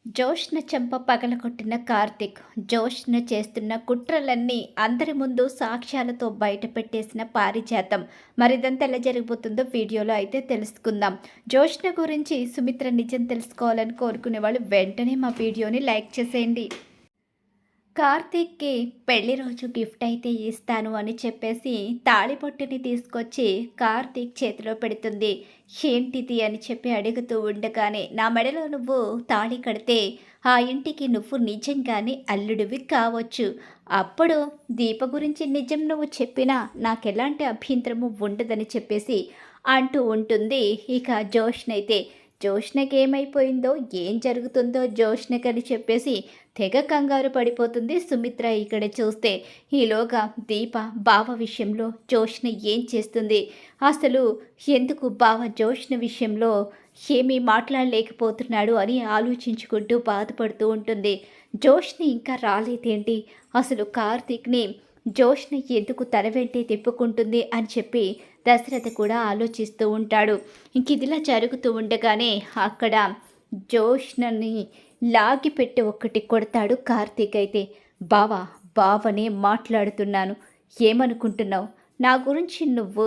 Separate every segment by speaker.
Speaker 1: జోష్న చెంప పగలగొట్టిన కార్తీక్. జోష్న చేస్తున్న కుట్రలన్నీ అందరి ముందు సాక్ష్యాలతో బయటపెట్టేసిన పారిజాతం. మరిదంతా ఎలా జరిగిపోతుందో వీడియోలో అయితే తెలుసుకుందాం. జోష్న గురించి సుమిత్ర నిజం తెలుసుకోవాలని కోరుకునే వాళ్ళు వెంటనే మా వీడియోని లైక్ చేసేయండి. కార్తీక్‌కి పెళ్లి రోజు గిఫ్ట్ అయితే ఇస్తాను అని చెప్పేసి తాళిబొట్టుని తీసుకొచ్చి కార్తీక్ చేతిలో పెడుతుంది. ఏంటిది అని చెప్పి అడుగుతూ ఉండగానే, నా మెడలో నువ్వు తాళి కడితే ఆ ఇంటికి నువ్వు నిజంగానే అల్లుడివి కావచ్చు. అప్పుడు దీప గురించి నిజం నువ్వు చెప్పినా నాకెలాంటి అభ్యంతరము ఉండదని చెప్పేసి అంటూ ఉంటుంది. ఇక జోష్నైతే జోష్నకేమైపోయిందో, ఏం జరుగుతుందో జోష్నకని చెప్పేసి తెగ కంగారు పడిపోతుంది సుమిత్ర. ఇక్కడ చూస్తే ఈలోగా దీప బావ విషయంలో జోష్న ఏం చేస్తుంది, అసలు ఎందుకు బావ జోష్న విషయంలో ఏమీ మాట్లాడలేకపోతున్నాడు అని ఆలోచించుకుంటూ బాధపడుతూ ఉంటుంది. జోష్ని ఇంకా రాలేదేంటి, అసలు కార్తీక్ని జోష్న ఎందుకు తన వెంటే తిప్పుకుంటుంది అని చెప్పి దశరథ కూడా ఆలోచిస్తూ ఉంటాడు. ఇంక ఇదిలా జరుగుతూ ఉండగానే అక్కడ జోష్నని లాగిపెట్టి ఒక్కటి కొడతాడు కార్తీక్. అయితే బావా, బావనే మాట్లాడుతున్నాను, ఏమనుకుంటున్నావు, నా గురించి నువ్వు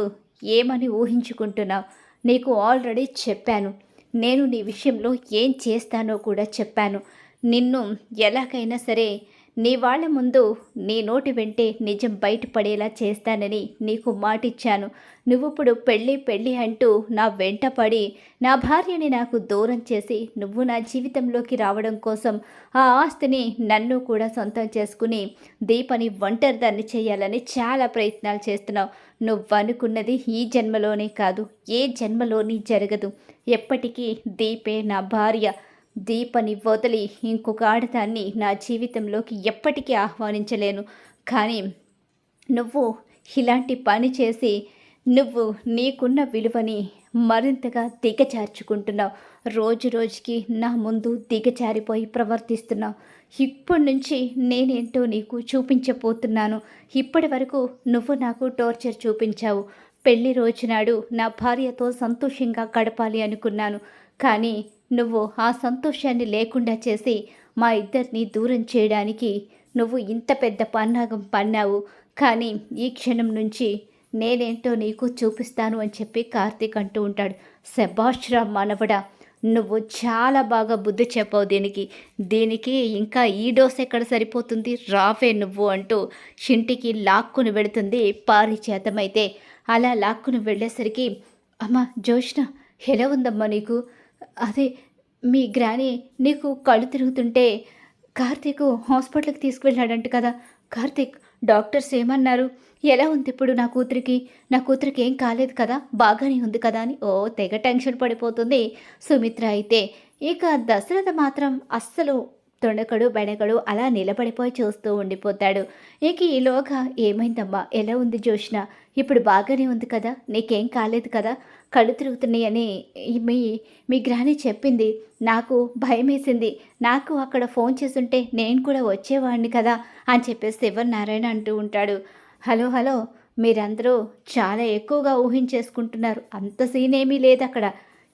Speaker 1: ఏమని ఊహించుకుంటున్నావు, నీకు ఆల్రెడీ చెప్పాను, నేను నీ విషయంలో ఏం చేస్తానో కూడా చెప్పాను. నిన్ను ఎలాగైనా సరే నీ వాళ్ళ ముందు నీ నోటి వెంటే నిజం బయటపడేలా చేస్తానని నీకు మాటిచ్చాను. నువ్విప్పుడు పెళ్ళి పెళ్ళి అంటూ నా వెంట పడి నా భార్యని నాకు దూరం చేసి నువ్వు నా జీవితంలోకి రావడం కోసం ఆ ఆస్తిని నన్ను కూడా సొంతం చేసుకుని దీపని ఒంటరిదాన్ని చేయాలని చాలా ప్రయత్నాలు చేస్తున్నావు. నువ్వనుకున్నది ఈ జన్మలోనే కాదు, ఏ జన్మలోని జరగదు. ఎప్పటికీ దీపే నా భార్య. దీపని వదిలి ఇంకొక ఆడదాన్ని నా జీవితంలోకి ఎప్పటికీ ఆహ్వానించలేను. కానీ నువ్వు ఇలాంటి పని చేసి నువ్వు నీకున్న విలువని మరింతగా దిగజార్చుకుంటున్నావు. రోజు రోజుకి నా ముందు దిగజారిపోయి ప్రవర్తిస్తున్నావు. ఇప్పటి నుంచి నేనేంటో నీకు చూపించబోతున్నాను. ఇప్పటి వరకు నువ్వు నాకు టార్చర్ చూపించావు. పెళ్లి రోజునాడు నా భార్యతో సంతోషంగా గడపాలి అనుకున్నాను. కానీ నువ్వు ఆ సంతోషాన్ని లేకుండా చేసి మా ఇద్దరిని దూరం చేయడానికి నువ్వు ఇంత పెద్ద పన్నాగం పన్నావు. కానీ ఈ క్షణం నుంచి నేనేంటో నీకు చూపిస్తాను అని చెప్పి కార్తీక్ అంటూ ఉంటాడు. శభాష్రా మనవడా, నువ్వు చాలా బాగా బుద్ధి చెప్పావు. దీనికి ఇంకా ఈ డోస్ ఎక్కడ సరిపోతుంది, రావే నువ్వు అంటూ ఇంటికి లాక్కుని వెళుతుంది పారిజాతమైతే. అలా లాక్కుని వెళ్ళేసరికి, అమ్మ జోష్న, ఎలా ఉందమ్మా నీకు? అదే మీ గ్రాని నీకు కళ్ళు తిరుగుతుంటే కార్తీక్ హాస్పిటల్కి తీసుకువెళ్ళాడంట కదా. కార్తీక్, డాక్టర్స్ ఏమన్నారు? ఎలా ఉంది ఇప్పుడు నా కూతురికి? నా కూతురికి ఏం కాలేదు కదా, బాగానే ఉంది కదా అని తెగ టెన్షన్ పడిపోతుంది సుమిత్ర. అయితే ఇక దశరథ మాత్రం అస్సలు తొణకడు బెణకడు, అలా నిలబడిపోయి చూస్తూ ఉండిపోతాడు. ఇక ఈలోగా, ఏమైందమ్మా, ఎలా ఉంది జోష్న? ఇప్పుడు బాగానే ఉంది కదా, నీకేం కాలేదు కదా, కళ్ళు తిరుగుతున్నాయని మీ మీ గ్రాని చెప్పింది. నాకు భయమేసింది. నాకు అక్కడ ఫోన్ చేసుంటే నేను కూడా వచ్చేవాడిని కదా అని చెప్పేసి శివనారాయణ అంటూ ఉంటాడు. హలో హలో, మీరందరూ చాలా ఎక్కువగా ఊహించేసుకుంటున్నారు. అంత సీన్ ఏమీ లేదు అక్కడ.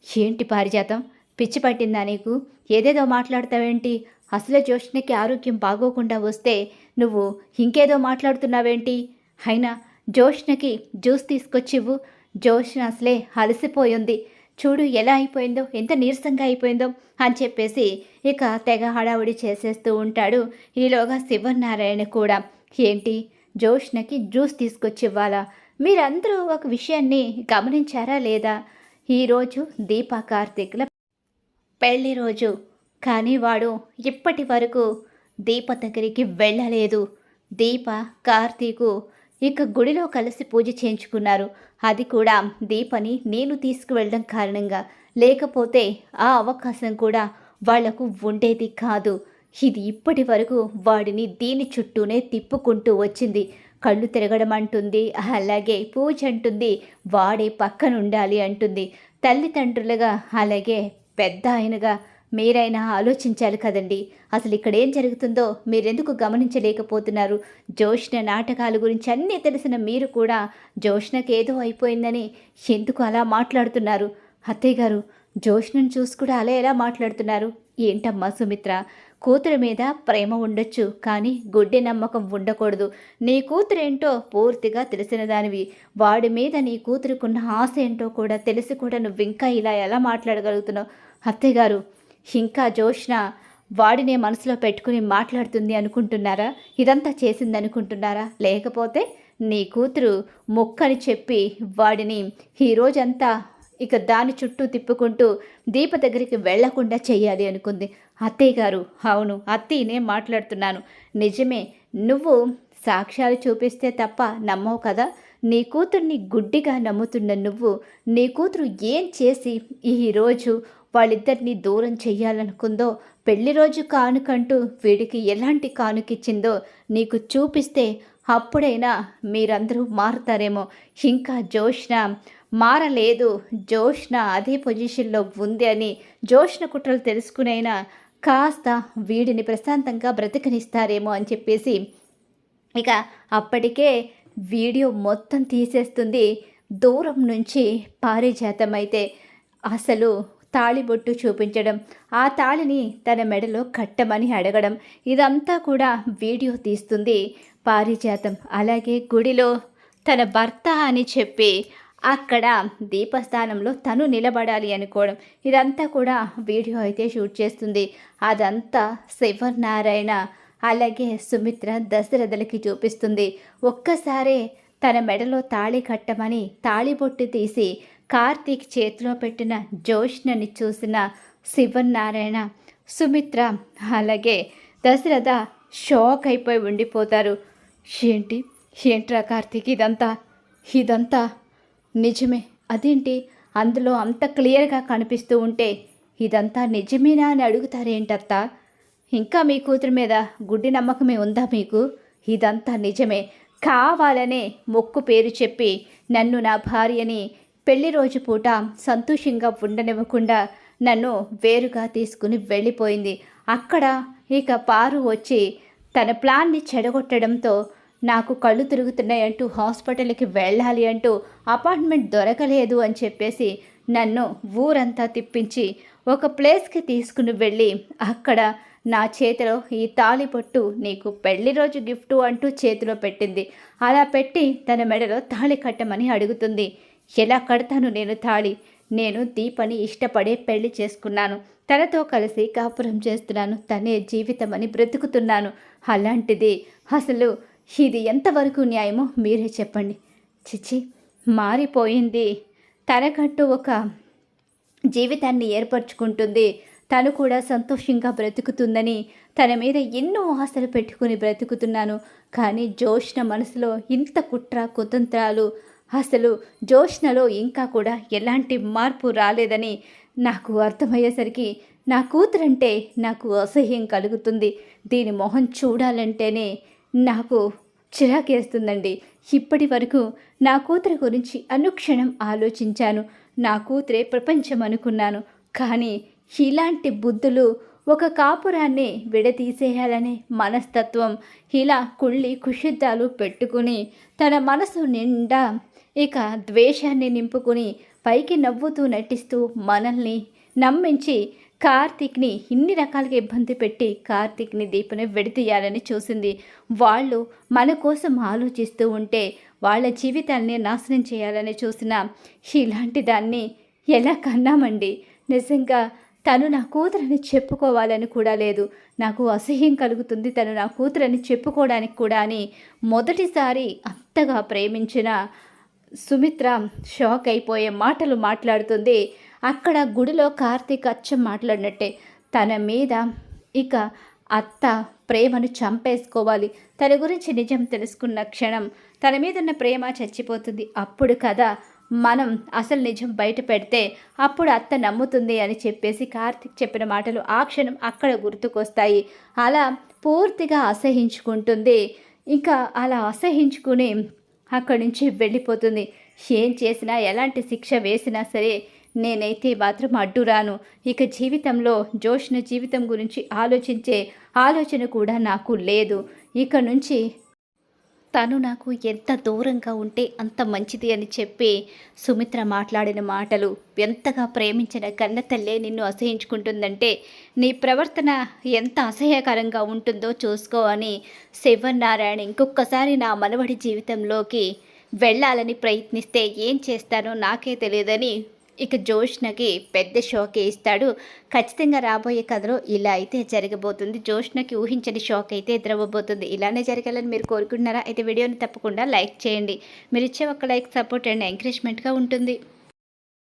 Speaker 1: ఏంటి పారిజాతం, పిచ్చి పట్టిందా నీకు? ఏదేదో మాట్లాడతావేంటి? అసలే జోష్నకి ఆరోగ్యం బాగోకుండా వస్తే నువ్వు ఇంకేదో మాట్లాడుతున్నావేంటి? అయినా జోష్నకి జ్యూస్ తీసుకొచ్చివ్వు. జోష్న అసలే అలసిపోయింది. చూడు ఎలా అయిపోయిందో, ఎంత నీరసంగా అయిపోయిందో అని చెప్పేసి ఇక తెగ హడావుడి చేసేస్తూ ఉంటాడు. ఈలోగా శివనారాయణ కూడా, ఏంటి జోష్నకి జ్యూస్ తీసుకొచ్చి ఇవ్వాలా? మీరందరూ ఒక విషయాన్ని గమనించారా లేదా? ఈరోజు దీపా కార్తీక్ల పెళ్లి రోజు, కానీ వాడు ఇప్పటి వరకు దీప దగ్గరికి వెళ్ళలేదు. దీప కార్తీకు ఇక గుడిలో కలిసి పూజ చేయించుకున్నారు. అది కూడా దీపని నేను తీసుకువెళ్ళడం కారణంగా. లేకపోతే ఆ అవకాశం కూడా వాళ్లకు ఉండేది కాదు. ఇది ఇప్పటి వరకు వాడిని దీని చుట్టూనే తిప్పుకుంటూ వచ్చింది. కళ్ళు తిరగడం అంటుంది, అలాగే పూజ అంటుంది, వాడే పక్కనుండాలి అంటుంది. తల్లిదండ్రులుగా అలాగే పెద్ద ఆయనగా మీరైనా ఆలోచించాలి కదండి. అసలు ఇక్కడ ఏం జరుగుతుందో మీరెందుకు గమనించలేకపోతున్నారు? జోష్న నాటకాల గురించి అన్నీ తెలిసిన మీరు కూడా జోష్నకేదో అయిపోయిందని ఎందుకు అలా మాట్లాడుతున్నారు? అత్తయ్య గారు, జోష్నను చూసి కూడా అలా ఎలా మాట్లాడుతున్నారు? ఏంటమ్మా సుమిత్ర, కూతురి మీద ప్రేమ ఉండొచ్చు, కానీ గుడ్డి నమ్మకం ఉండకూడదు. నీ కూతురేంటో పూర్తిగా తెలిసిన దానివి. వాడి మీద నీ కూతురుకున్న ఆశ ఏంటో కూడా తెలిసి కూడా నువ్వింకా ఇలా ఎలా మాట్లాడగలుగుతున్నావు? అత్తయ్యగారు, ఇంకా జోష్న వాడినే మనసులో పెట్టుకుని మాట్లాడుతుంది అనుకుంటున్నారా? ఇదంతా చేసింది అనుకుంటున్నారా? లేకపోతే నీ కూతురు మొక్కని చెప్పి వాడిని ఈ రోజంతా ఇక దాని చుట్టూ తిప్పుకుంటూ దీప దగ్గరికి వెళ్లకుండా చెయ్యాలి అనుకుంది. అత్తయ్య గారు, అవును అత్తయ్యనే మాట్లాడుతున్నాను. నిజమే, నువ్వు సాక్ష్యాలు చూపిస్తే తప్ప నమ్మవు కదా. నీ కూతుర్ని గుడ్డిగా నమ్ముతున్న నువ్వు నీ కూతురు ఏం చేసి ఈరోజు వాళ్ళిద్దరినీ దూరం చెయ్యాలనుకుందో, పెళ్లి రోజు కానుకంటూ వీడికి ఎలాంటి కానుకిచ్చిందో నీకు చూపిస్తే అప్పుడైనా మీరందరూ మారుతారేమో. ఇంకా జోష్న మారలేదు, జోష్న అదే పొజిషన్లో ఉంది అని జోష్న కుట్రలు తెలుసుకునైనా కాస్త వీడిని ప్రశాంతంగా బ్రతకనిస్తారేమో అని చెప్పేసి ఇక అప్పటికే వీడియో మొత్తం తీసేస్తుంది. దూరం నుంచి పారిజాతం అయితే అసలు తాళిబొట్టు చూపించడం, ఆ తాళిని తన మెడలో కట్టమని అడగడం, ఇదంతా కూడా వీడియో తీస్తుంది పారిజాతం. అలాగే గుడిలో తన భర్త అని చెప్పి అక్కడ దీపస్థానంలో తను నిలబడాలి అనుకోవడం, ఇదంతా కూడా వీడియో అయితే షూట్ చేస్తుంది. అదంతా శివనారాయణ అలాగే సుమిత్ర దశరథలకి చూపిస్తుంది. ఒక్కసారే తన మెడలో తాళి కట్టమని తాళిబొట్టు తీసి కార్తీక్ చేతిలో పెట్టిన జోష్నని చూసిన శివనారాయణ, సుమిత్ర అలాగే దశరథ షాక్ అయిపోయి ఉండిపోతారు. ఏంట్రా కార్తీక్, ఇదంతా నిజమే, అదేంటి అందులో అంత క్లియర్గా కనిపిస్తూ ఉంటే ఇదంతా నిజమేనా అని అడుగుతారేంటత్తా? ఇంకా మీ కూతురు మీద గుడ్డి నమ్మకమే ఉందా మీకు? ఇదంతా నిజమే, కావాలనే మొక్కు పేరు చెప్పి నన్ను నా భార్యని పెళ్లి రోజు పూట సంతోషంగా ఉండనివ్వకుండా నన్ను వేరుగా తీసుకుని వెళ్ళిపోయింది. అక్కడ ఇక పారు వచ్చి తన ప్లాన్ని చెడగొట్టడంతో నాకు కళ్ళు తిరుగుతున్నాయంటూ హాస్పిటల్కి వెళ్ళాలి అంటూ అపార్ట్మెంట్ దొరకలేదు అని చెప్పేసి నన్ను ఊరంతా తిప్పించి ఒక ప్లేస్కి తీసుకుని వెళ్ళి అక్కడ నా చేతిలో ఈ తాళిపొట్టు నీకు పెళ్లి రోజు గిఫ్టు అంటూ చేతిలో పెట్టింది. అలా పెట్టి తన మెడలో తాళి కట్టమని అడుగుతుంది. ఎలా కడతాను నేను తాళి? నేను దీపని ఇష్టపడే పెళ్లి చేసుకున్నాను, తనతో కలిసి కాపురం చేస్తున్నాను, తనే జీవితం అని బ్రతుకుతున్నాను. అలాంటిది అసలు ఇది ఎంతవరకు న్యాయమో మీరే చెప్పండి. చిచి, మారిపోయింది, తనకంటూ ఒక జీవితాన్ని ఏర్పరచుకుంటుంది, తను కూడా సంతోషంగా బ్రతుకుతుందని తన మీద ఎన్నో ఆశలు పెట్టుకుని బ్రతుకుతున్నాను. కానీ జోష్న మనసులో ఇంత కుట్ర కుతంత్రాలు, అసలు జోష్నలో ఇంకా కూడా ఎలాంటి మార్పు రాలేదని నాకు అర్థమయ్యేసరికి నా కూతురంటే నాకు అసహ్యం కలుగుతుంది. దీని మొహం చూడాలంటేనే నాకు చిరాకేస్తుందండి. ఇప్పటి వరకు నా కూతురు గురించి అనుక్షణం ఆలోచించాను, నా కూతురే ప్రపంచం అనుకున్నాను. కానీ ఇలాంటి బుద్ధులు, ఒక కాపురాన్ని విడదీసేయాలనే మనస్తత్వం, ఇలా కుళ్ళి కుషిద్దాలు పెట్టుకుని తన మనసు నిండా ఇక ద్వేషాన్ని నింపుకుని పైకి నవ్వుతూ నటిస్తూ మనల్ని నమ్మించి కార్తీక్ని ఇన్ని రకాలుగా ఇబ్బంది పెట్టి కార్తీక్ని దీపని విడతీయాలని చూసింది. వాళ్ళు మన కోసం ఆలోచిస్తూ ఉంటే వాళ్ళ జీవితాన్ని నాశనం చేయాలని చూసిన ఇలాంటి దాన్ని ఎలా కన్నామండి? నిజంగా తను నా కూతురని చెప్పుకోవాలని కూడా లేదు, నాకు అసహ్యం కలుగుతుంది తను నా కూతురని చెప్పుకోవడానికి కూడా అని మొదటిసారి అంతగా ప్రేమించిన సుమిత్ర షాక్ అయిపోయే మాటలు మాట్లాడుతుంది. అక్కడ గుడిలో కార్తీక్ అచ్చం మాట్లాడినట్టే తన మీద ఇక అత్త ప్రేమను చంపేసుకోవాలి, తన గురించి నిజం తెలుసుకున్న క్షణం తన మీద ఉన్న ప్రేమ చచ్చిపోతుంది. అప్పుడు కదా మనం అసలు నిజం బయట పెడితే అప్పుడు అత్త నమ్ముతుంది అని చెప్పేసి కార్తీక్ చెప్పిన మాటలు ఆ క్షణం అక్కడ గుర్తుకొస్తాయి. అలా పూర్తిగా అసహించుకుంటుంది. ఇంకా అలా అసహించుకుని అక్కడి నుంచి వెళ్ళిపోతుంది. ఏం చేసినా ఎలాంటి శిక్ష వేసినా సరే నేనైతే మాత్రం అడ్డురాను. ఇక జీవితంలో జోష్న జీవితం గురించి ఆలోచించే ఆలోచన కూడా నాకు లేదు. ఇక నుంచి తను నాకు ఎంత దూరంగా ఉంటే అంత మంచిది అని చెప్పి సుమిత్ర మాట్లాడిన మాటలు, ఎంతగా ప్రేమించిన కన్నతల్లే నిన్ను అసహించుకుంటుందంటే నీ ప్రవర్తన ఎంత అసహ్యకరంగా ఉంటుందో చూసుకో అని శివనారాయణ ఇంకొకసారి నా మనవడి జీవితంలోకి వెళ్ళాలని ప్రయత్నిస్తే ఏం చేస్తానో నాకే తెలియదని ఇక జోష్నకి పెద్ద షాకే ఇస్తాడు. ఖచ్చితంగా రాబోయే కథలో ఇలా అయితే జరగబోతుంది. జోష్నకి ఊహించని షాక్ అయితే ఎదురవ్వబోతుంది. ఇలానే జరగాలని మీరు కోరుకుంటున్నారా? అయితే వీడియోని తప్పకుండా లైక్ చేయండి. మీరు ఇచ్చే ఒక లైక్ సపోర్ట్ అండ్ ఎంకరేజ్మెంట్గా ఉంటుంది.